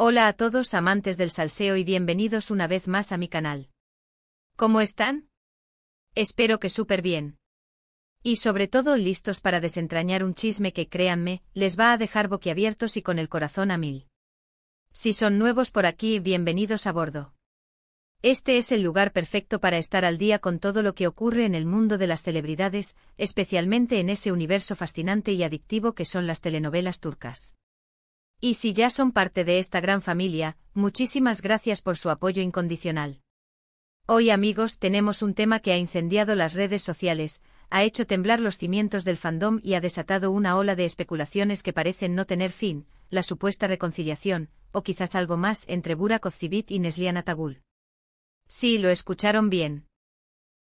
Hola a todos amantes del salseo y bienvenidos una vez más a mi canal. ¿Cómo están? Espero que súper bien. Y sobre todo listos para desentrañar un chisme que, créanme, les va a dejar boquiabiertos y con el corazón a mil. Si son nuevos por aquí, bienvenidos a bordo. Este es el lugar perfecto para estar al día con todo lo que ocurre en el mundo de las celebridades, especialmente en ese universo fascinante y adictivo que son las telenovelas turcas. Y si ya son parte de esta gran familia, muchísimas gracias por su apoyo incondicional. Hoy, amigos, tenemos un tema que ha incendiado las redes sociales, ha hecho temblar los cimientos del fandom y ha desatado una ola de especulaciones que parecen no tener fin: la supuesta reconciliación, o quizás algo más, entre Burak Özçivit y Neslihan Atagül. Sí, lo escucharon bien.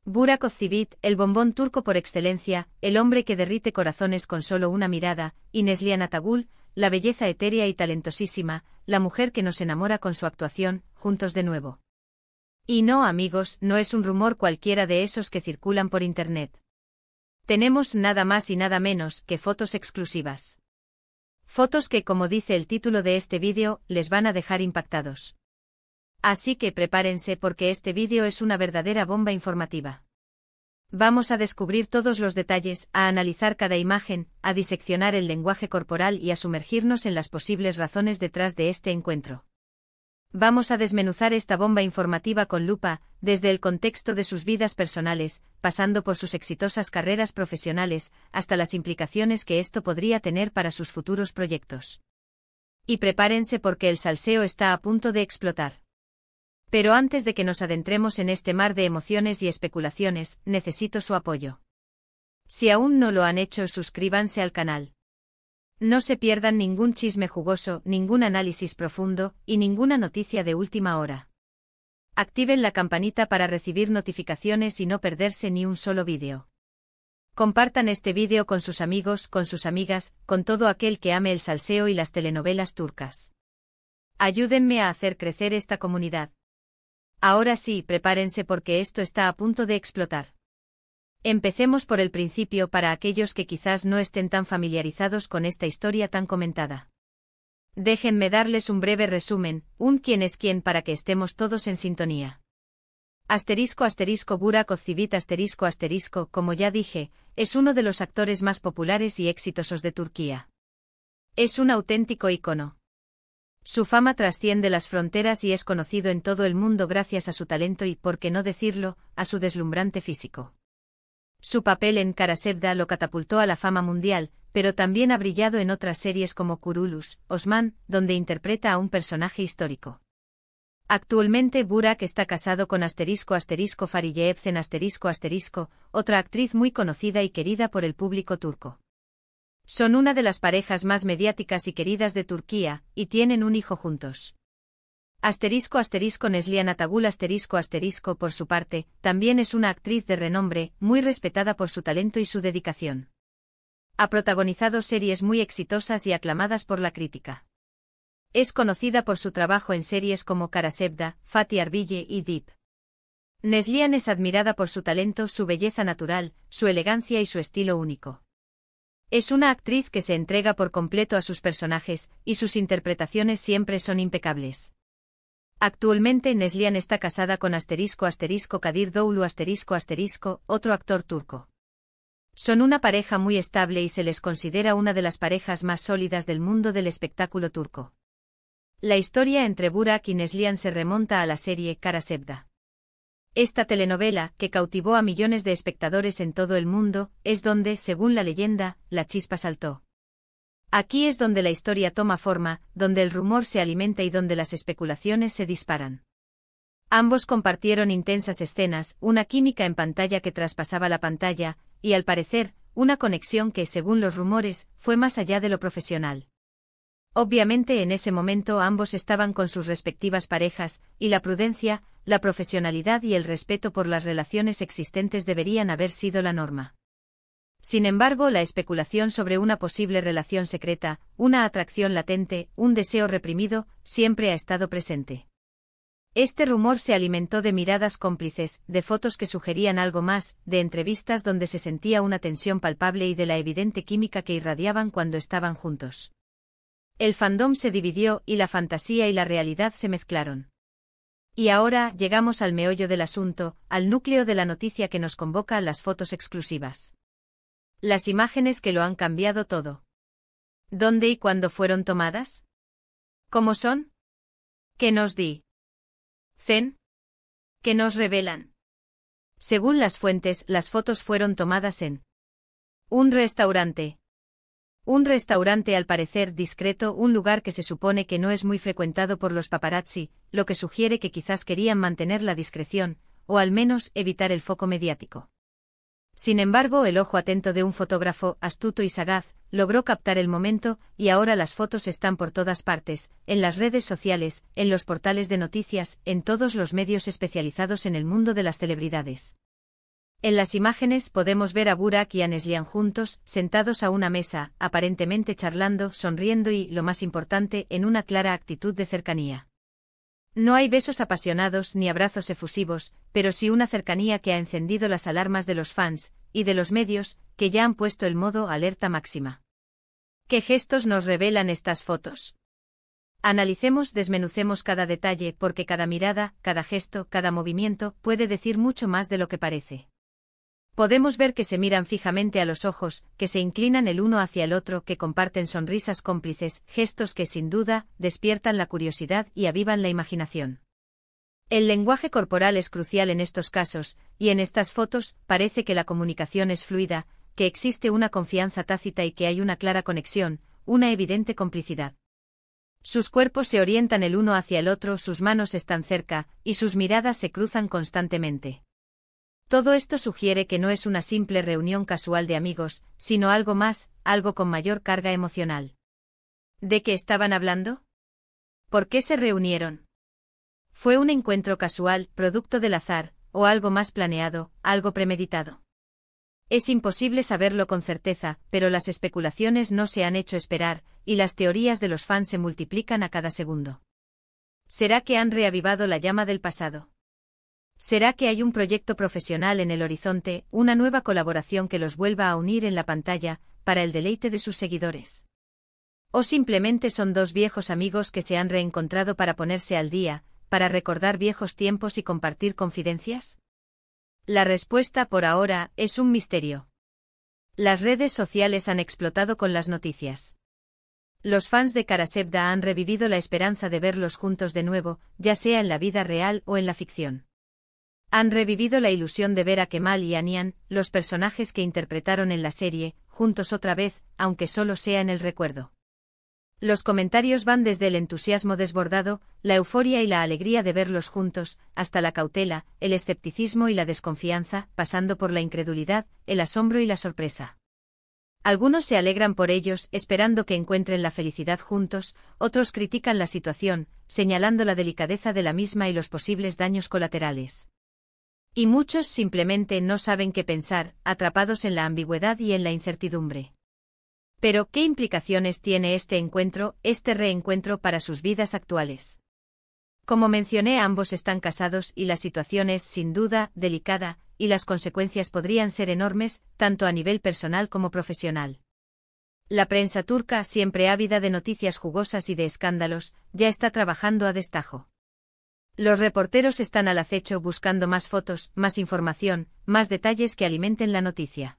Burak Özçivit, el bombón turco por excelencia, el hombre que derrite corazones con solo una mirada, y Neslihan Atagül, la belleza etérea y talentosísima, la mujer que nos enamora con su actuación, juntos de nuevo. Y no, amigos, no es un rumor cualquiera de esos que circulan por internet. Tenemos nada más y nada menos que fotos exclusivas. Fotos que, como dice el título de este vídeo, les van a dejar impactados. Así que prepárense porque este vídeo es una verdadera bomba informativa. Vamos a descubrir todos los detalles, a analizar cada imagen, a diseccionar el lenguaje corporal y a sumergirnos en las posibles razones detrás de este encuentro. Vamos a desmenuzar esta bomba informativa con lupa, desde el contexto de sus vidas personales, pasando por sus exitosas carreras profesionales, hasta las implicaciones que esto podría tener para sus futuros proyectos. Y prepárense porque el salseo está a punto de explotar. Pero antes de que nos adentremos en este mar de emociones y especulaciones, necesito su apoyo. Si aún no lo han hecho, suscríbanse al canal. No se pierdan ningún chisme jugoso, ningún análisis profundo, y ninguna noticia de última hora. Activen la campanita para recibir notificaciones y no perderse ni un solo vídeo. Compartan este vídeo con sus amigos, con sus amigas, con todo aquel que ame el salseo y las telenovelas turcas. Ayúdenme a hacer crecer esta comunidad. Ahora sí, prepárense porque esto está a punto de explotar. Empecemos por el principio para aquellos que quizás no estén tan familiarizados con esta historia tan comentada. Déjenme darles un breve resumen, un quién es quién para que estemos todos en sintonía. Burak Özçivit como ya dije, es uno de los actores más populares y exitosos de Turquía. Es un auténtico ícono. Su fama trasciende las fronteras y es conocido en todo el mundo gracias a su talento y, por qué no decirlo, a su deslumbrante físico. Su papel en Kara Sevda lo catapultó a la fama mundial, pero también ha brillado en otras series como Kurulus, Osman, donde interpreta a un personaje histórico. Actualmente Burak está casado con Fariye Evcen otra actriz muy conocida y querida por el público turco. Son una de las parejas más mediáticas y queridas de Turquía, y tienen un hijo juntos. Neslihan Atagül por su parte, también es una actriz de renombre, muy respetada por su talento y su dedicación. Ha protagonizado series muy exitosas y aclamadas por la crítica. Es conocida por su trabajo en series como Kara Sevda, Fatih Arbiye y Deep. Neslihan es admirada por su talento, su belleza natural, su elegancia y su estilo único. Es una actriz que se entrega por completo a sus personajes, y sus interpretaciones siempre son impecables. Actualmente Neslihan está casada con Kadir Doğulu otro actor turco. Son una pareja muy estable y se les considera una de las parejas más sólidas del mundo del espectáculo turco. La historia entre Burak y Neslihan se remonta a la serie Kara Sevda. Esta telenovela, que cautivó a millones de espectadores en todo el mundo, es donde, según la leyenda, la chispa saltó. Aquí es donde la historia toma forma, donde el rumor se alimenta y donde las especulaciones se disparan. Ambos compartieron intensas escenas, una química en pantalla que traspasaba la pantalla, y al parecer, una conexión que, según los rumores, fue más allá de lo profesional. Obviamente en ese momento ambos estaban con sus respectivas parejas, y la prudencia, la profesionalidad y el respeto por las relaciones existentes deberían haber sido la norma. Sin embargo, la especulación sobre una posible relación secreta, una atracción latente, un deseo reprimido, siempre ha estado presente. Este rumor se alimentó de miradas cómplices, de fotos que sugerían algo más, de entrevistas donde se sentía una tensión palpable y de la evidente química que irradiaban cuando estaban juntos. El fandom se dividió y la fantasía y la realidad se mezclaron. Y ahora llegamos al meollo del asunto, al núcleo de la noticia que nos convoca a las fotos exclusivas. Las imágenes que lo han cambiado todo. ¿Dónde y cuándo fueron tomadas? ¿Cómo son? ¿Qué nos dicen? ¿Qué nos revelan? Según las fuentes, las fotos fueron tomadas en un restaurante. Un restaurante al parecer discreto, un lugar que se supone que no es muy frecuentado por los paparazzi, lo que sugiere que quizás querían mantener la discreción, o al menos evitar el foco mediático. Sin embargo, el ojo atento de un fotógrafo astuto y sagaz logró captar el momento, y ahora las fotos están por todas partes, en las redes sociales, en los portales de noticias, en todos los medios especializados en el mundo de las celebridades. En las imágenes podemos ver a Burak y a Neslihan juntos, sentados a una mesa, aparentemente charlando, sonriendo y, lo más importante, en una clara actitud de cercanía. No hay besos apasionados ni abrazos efusivos, pero sí una cercanía que ha encendido las alarmas de los fans y de los medios, que ya han puesto el modo alerta máxima. ¿Qué gestos nos revelan estas fotos? Analicemos, desmenucemos cada detalle, porque cada mirada, cada gesto, cada movimiento puede decir mucho más de lo que parece. Podemos ver que se miran fijamente a los ojos, que se inclinan el uno hacia el otro, que comparten sonrisas cómplices, gestos que sin duda despiertan la curiosidad y avivan la imaginación. El lenguaje corporal es crucial en estos casos, y en estas fotos parece que la comunicación es fluida, que existe una confianza tácita y que hay una clara conexión, una evidente complicidad. Sus cuerpos se orientan el uno hacia el otro, sus manos están cerca, y sus miradas se cruzan constantemente. Todo esto sugiere que no es una simple reunión casual de amigos, sino algo más, algo con mayor carga emocional. ¿De qué estaban hablando? ¿Por qué se reunieron? ¿Fue un encuentro casual, producto del azar, o algo más planeado, algo premeditado? Es imposible saberlo con certeza, pero las especulaciones no se han hecho esperar, y las teorías de los fans se multiplican a cada segundo. ¿Será que han reavivado la llama del pasado? ¿Será que hay un proyecto profesional en el horizonte, una nueva colaboración que los vuelva a unir en la pantalla, para el deleite de sus seguidores? ¿O simplemente son dos viejos amigos que se han reencontrado para ponerse al día, para recordar viejos tiempos y compartir confidencias? La respuesta por ahora es un misterio. Las redes sociales han explotado con las noticias. Los fans de Karasevda han revivido la esperanza de verlos juntos de nuevo, ya sea en la vida real o en la ficción. Han revivido la ilusión de ver a Kemal y Anian, los personajes que interpretaron en la serie, juntos otra vez, aunque solo sea en el recuerdo. Los comentarios van desde el entusiasmo desbordado, la euforia y la alegría de verlos juntos, hasta la cautela, el escepticismo y la desconfianza, pasando por la incredulidad, el asombro y la sorpresa. Algunos se alegran por ellos, esperando que encuentren la felicidad juntos, otros critican la situación, señalando la delicadeza de la misma y los posibles daños colaterales. Y muchos simplemente no saben qué pensar, atrapados en la ambigüedad y en la incertidumbre. Pero, ¿qué implicaciones tiene este reencuentro para sus vidas actuales? Como mencioné, ambos están casados y la situación es, sin duda, delicada, y las consecuencias podrían ser enormes, tanto a nivel personal como profesional. La prensa turca, siempre ávida de noticias jugosas y de escándalos, ya está trabajando a destajo. Los reporteros están al acecho buscando más fotos, más información, más detalles que alimenten la noticia.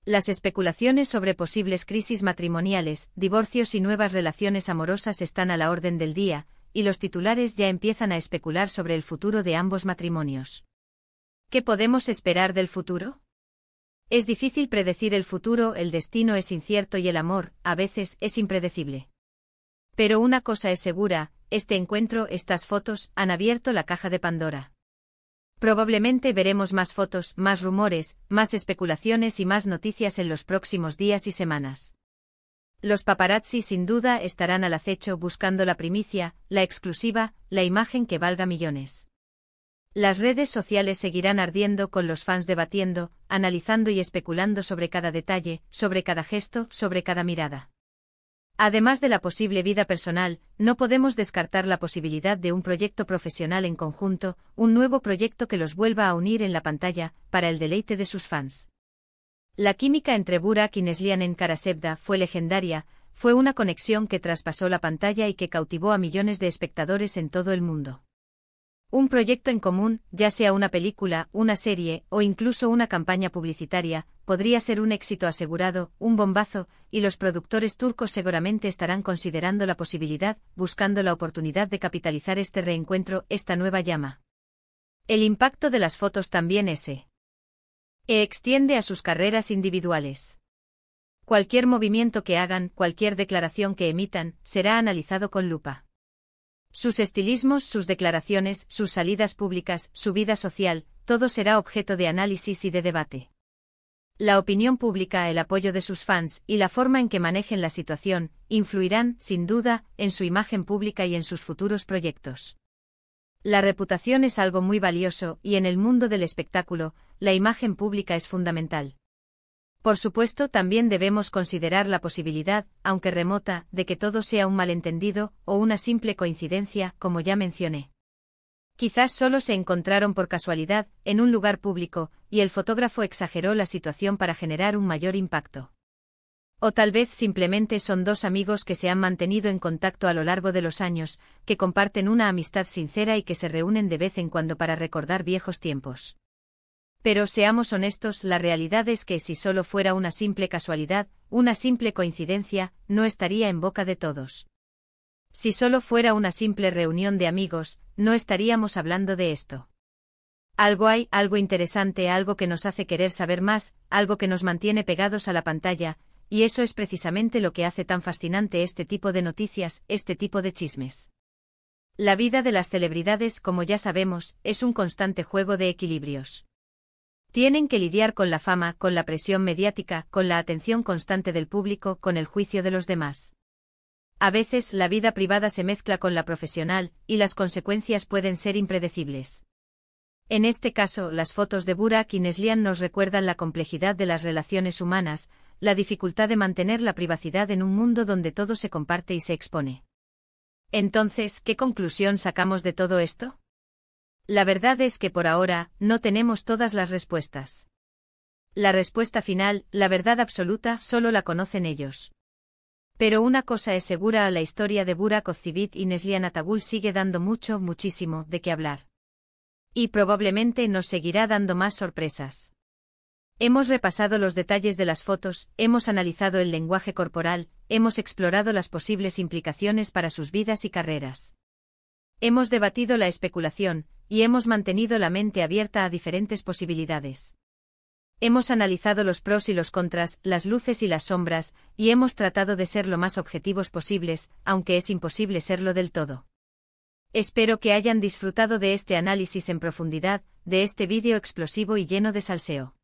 Las especulaciones sobre posibles crisis matrimoniales, divorcios y nuevas relaciones amorosas están a la orden del día, y los titulares ya empiezan a especular sobre el futuro de ambos matrimonios. ¿Qué podemos esperar del futuro? Es difícil predecir el futuro, el destino es incierto y el amor, a veces, es impredecible. Pero una cosa es segura, este encuentro, estas fotos, han abierto la caja de Pandora. Probablemente veremos más fotos, más rumores, más especulaciones y más noticias en los próximos días y semanas. Los paparazzi sin duda estarán al acecho buscando la primicia, la exclusiva, la imagen que valga millones. Las redes sociales seguirán ardiendo con los fans debatiendo, analizando y especulando sobre cada detalle, sobre cada gesto, sobre cada mirada. Además de la posible vida personal, no podemos descartar la posibilidad de un proyecto profesional en conjunto, un nuevo proyecto que los vuelva a unir en la pantalla, para el deleite de sus fans. La química entre Burak y Neslihan en Karasevda fue legendaria, Fue una conexión que traspasó la pantalla y que cautivó a millones de espectadores en todo el mundo. Un proyecto en común, ya sea una película, una serie o incluso una campaña publicitaria, podría ser un éxito asegurado, un bombazo, y los productores turcos seguramente estarán considerando la posibilidad, buscando la oportunidad de capitalizar este reencuentro, esta nueva llama. El impacto de las fotos también se extiende a sus carreras individuales. Cualquier movimiento que hagan, cualquier declaración que emitan, será analizado con lupa. Sus estilismos, sus declaraciones, sus salidas públicas, su vida social, todo será objeto de análisis y de debate. La opinión pública, el apoyo de sus fans y la forma en que manejen la situación, influirán, sin duda, en su imagen pública y en sus futuros proyectos. La reputación es algo muy valioso y en el mundo del espectáculo, la imagen pública es fundamental. Por supuesto, también debemos considerar la posibilidad, aunque remota, de que todo sea un malentendido o una simple coincidencia, como ya mencioné. Quizás solo se encontraron por casualidad, en un lugar público, y el fotógrafo exageró la situación para generar un mayor impacto. O tal vez simplemente son dos amigos que se han mantenido en contacto a lo largo de los años, que comparten una amistad sincera y que se reúnen de vez en cuando para recordar viejos tiempos. Pero seamos honestos, la realidad es que si solo fuera una simple casualidad, una simple coincidencia, no estaría en boca de todos. Si solo fuera una simple reunión de amigos, no estaríamos hablando de esto. Algo hay, algo interesante, algo que nos hace querer saber más, algo que nos mantiene pegados a la pantalla, y eso es precisamente lo que hace tan fascinante este tipo de noticias, este tipo de chismes. La vida de las celebridades, como ya sabemos, es un constante juego de equilibrios. Tienen que lidiar con la fama, con la presión mediática, con la atención constante del público, con el juicio de los demás. A veces la vida privada se mezcla con la profesional, y las consecuencias pueden ser impredecibles. En este caso, las fotos de Burak y Neslihan nos recuerdan la complejidad de las relaciones humanas, la dificultad de mantener la privacidad en un mundo donde todo se comparte y se expone. Entonces, ¿qué conclusión sacamos de todo esto? La verdad es que por ahora, no tenemos todas las respuestas. La respuesta final, la verdad absoluta, solo la conocen ellos. Pero una cosa es segura, la historia de Burak Özçivit y Neslihan Atagül sigue dando muchísimo de qué hablar. Y probablemente nos seguirá dando más sorpresas. Hemos repasado los detalles de las fotos, hemos analizado el lenguaje corporal, hemos explorado las posibles implicaciones para sus vidas y carreras. Hemos debatido la especulación, y hemos mantenido la mente abierta a diferentes posibilidades. Hemos analizado los pros y los contras, las luces y las sombras, y hemos tratado de ser lo más objetivos posibles, aunque es imposible serlo del todo. Espero que hayan disfrutado de este análisis en profundidad, de este vídeo explosivo y lleno de salseo.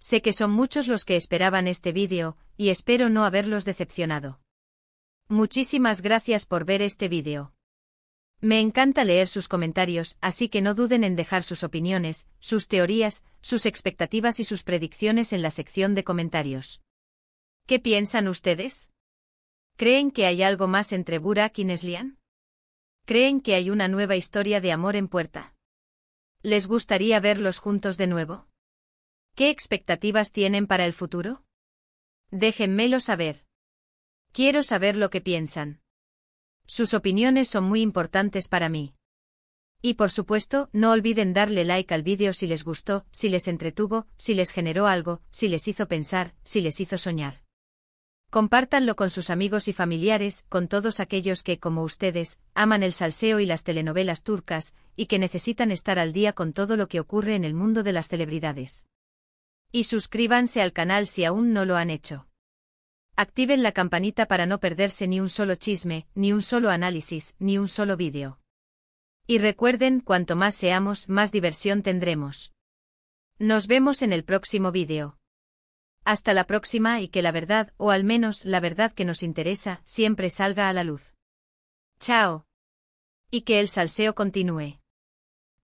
Sé que son muchos los que esperaban este vídeo, y espero no haberlos decepcionado. Muchísimas gracias por ver este vídeo. Me encanta leer sus comentarios, así que no duden en dejar sus opiniones, sus teorías, sus expectativas y sus predicciones en la sección de comentarios. ¿Qué piensan ustedes? ¿Creen que hay algo más entre Burak y Neslihan? ¿Creen que hay una nueva historia de amor en puerta? ¿Les gustaría verlos juntos de nuevo? ¿Qué expectativas tienen para el futuro? Déjenmelo saber. Quiero saber lo que piensan. Sus opiniones son muy importantes para mí. Y por supuesto, no olviden darle like al vídeo si les gustó, si les entretuvo, si les generó algo, si les hizo pensar, si les hizo soñar. Compártanlo con sus amigos y familiares, con todos aquellos que, como ustedes, aman el salseo y las telenovelas turcas, y que necesitan estar al día con todo lo que ocurre en el mundo de las celebridades. Y suscríbanse al canal si aún no lo han hecho. Activen la campanita para no perderse ni un solo chisme, ni un solo análisis, ni un solo vídeo. Y recuerden, cuanto más seamos, más diversión tendremos. Nos vemos en el próximo vídeo. Hasta la próxima y que la verdad, o al menos la verdad que nos interesa, siempre salga a la luz. Chao. Y que el salseo continúe.